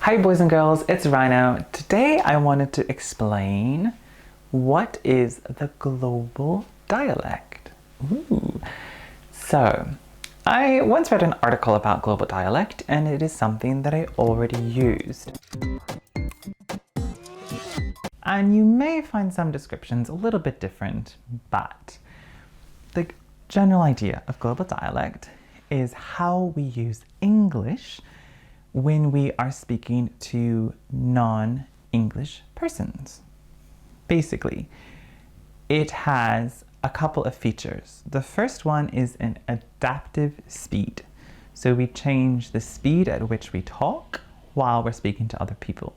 Hi boys and girls, it's Rhino. Today I wanted to explain what is the global dialect. Ooh. So, I once read an article about global dialect and it is something that I already used. And you may find some descriptions a little bit different, but the general idea of global dialect is how we use English when we are speaking to non-English persons. Basically, it has a couple of features. The first one is an adaptive speed. So we change the speed at which we talk while we're speaking to other people.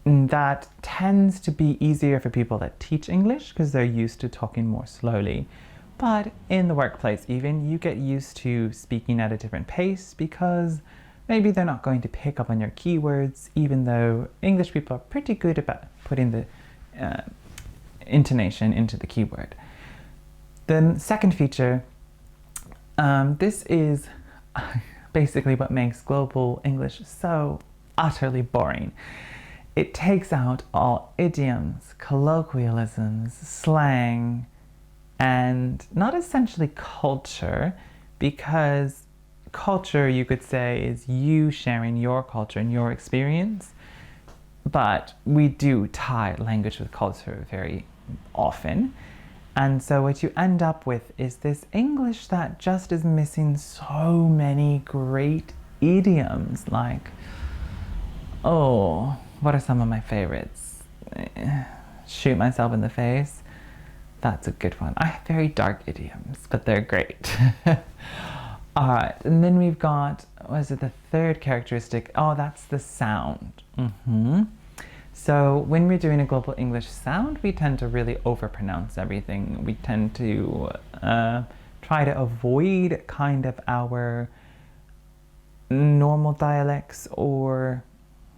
That tends to be easier for people that teach English because they're used to talking more slowly. But in the workplace even, you get used to speaking at a different pace because maybe they're not going to pick up on your keywords, even though English people are pretty good about putting the intonation into the keyword. The second feature, this is basically what makes global English so utterly boring. It takes out all idioms, colloquialisms, slang, and not essentially culture, because culture, you could say, is you sharing your culture and your experience, but we do tie language with culture very often. And so what you end up with is this English that just is missing so many great idioms, like, oh, what are some of my favorites? Shoot myself in the face. That's a good one. I have very dark idioms, but they're great. Alright, and then we've got, what is it, the third characteristic? Oh, that's the sound. So when we're doing a global English sound, we tend to really overpronounce everything. We tend to try to avoid kind of our normal dialects, or,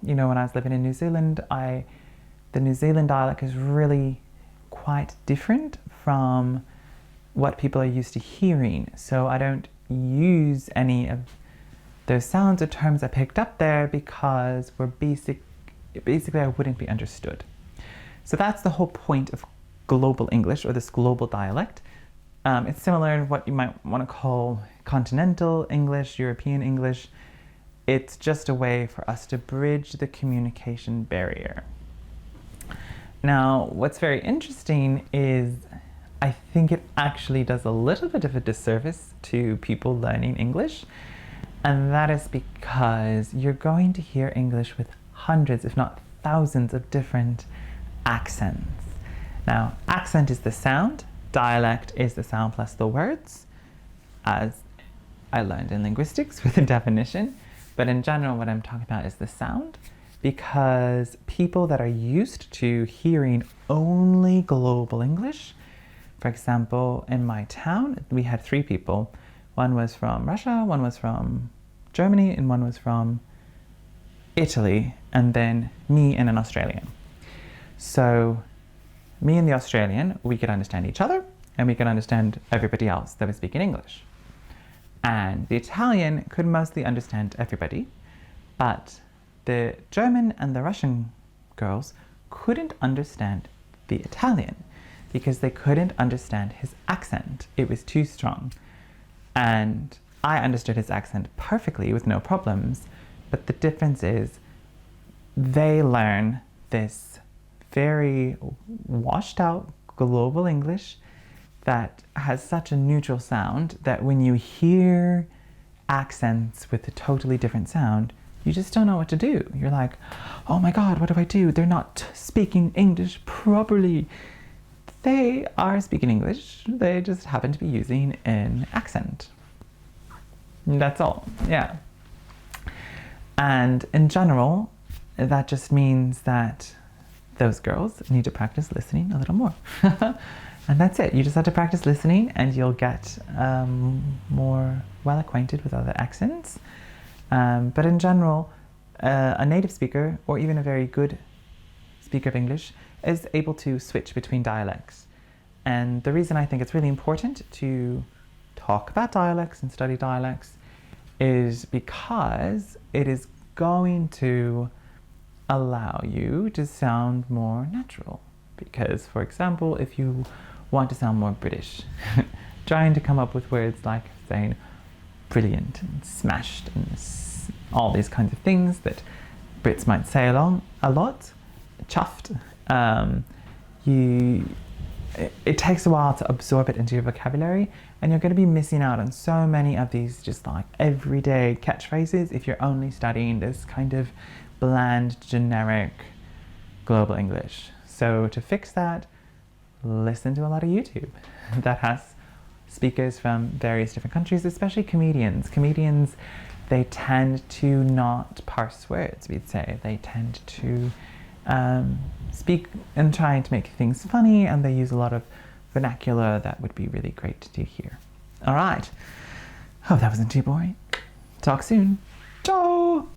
you know, when I was living in New Zealand, the New Zealand dialect is really quite different from what people are used to hearing. So I don't use any of those sounds or terms I picked up there because basically I wouldn't be understood. So that's the whole point of global English, or this global dialect. It's similar to what you might want to call continental English, European English. It's just a way for us to bridge the communication barrier. Now, what's very interesting is I think it actually does a little bit of a disservice to people learning English, and that is because you're going to hear English with hundreds, if not thousands, of different accents. Now, accent is the sound, dialect is the sound plus the words, as I learned in linguistics with a definition, but in general what I'm talking about is the sound, because people that are used to hearing only global English, for example, in my town, we had 3 people. One was from Russia, one was from Germany, and one was from Italy, and then me and an Australian. So me and the Australian, we could understand each other, and we could understand everybody else that was speaking English. And the Italian could mostly understand everybody, but the German and the Russian girls couldn't understand the Italian because they couldn't understand his accent. It was too strong. And I understood his accent perfectly with no problems, but the difference is they learn this very washed out global English that has such a neutral sound that when you hear accents with a totally different sound, you just don't know what to do. You're like, oh my God, what do I do? They're not speaking English properly. They are speaking English, they just happen to be using an accent. That's all, yeah. And in general, that just means that those girls need to practice listening a little more. And that's it. You just have to practice listening and you'll get more well acquainted with other accents. But in general, a native speaker, or even a very good speaker of English, is able to switch between dialects. And the reason I think it's really important to talk about dialects and study dialects is because it is going to allow you to sound more natural. Because, for example, if you want to sound more British, trying to come up with words like saying brilliant and smashed and all these kinds of things that Brits might say a lot, chuffed, it takes a while to absorb it into your vocabulary, and you're going to be missing out on so many of these just like everyday catchphrases if you're only studying this kind of bland, generic global English. So to fix that, listen to a lot of YouTube that has speakers from various different countries, especially comedians. Comedians, they tend to not parse words, we'd say. They tend to speak and try to make things funny, and they use a lot of vernacular that would be really great to hear. All right. Hope that wasn't too boring. Talk soon. Ciao!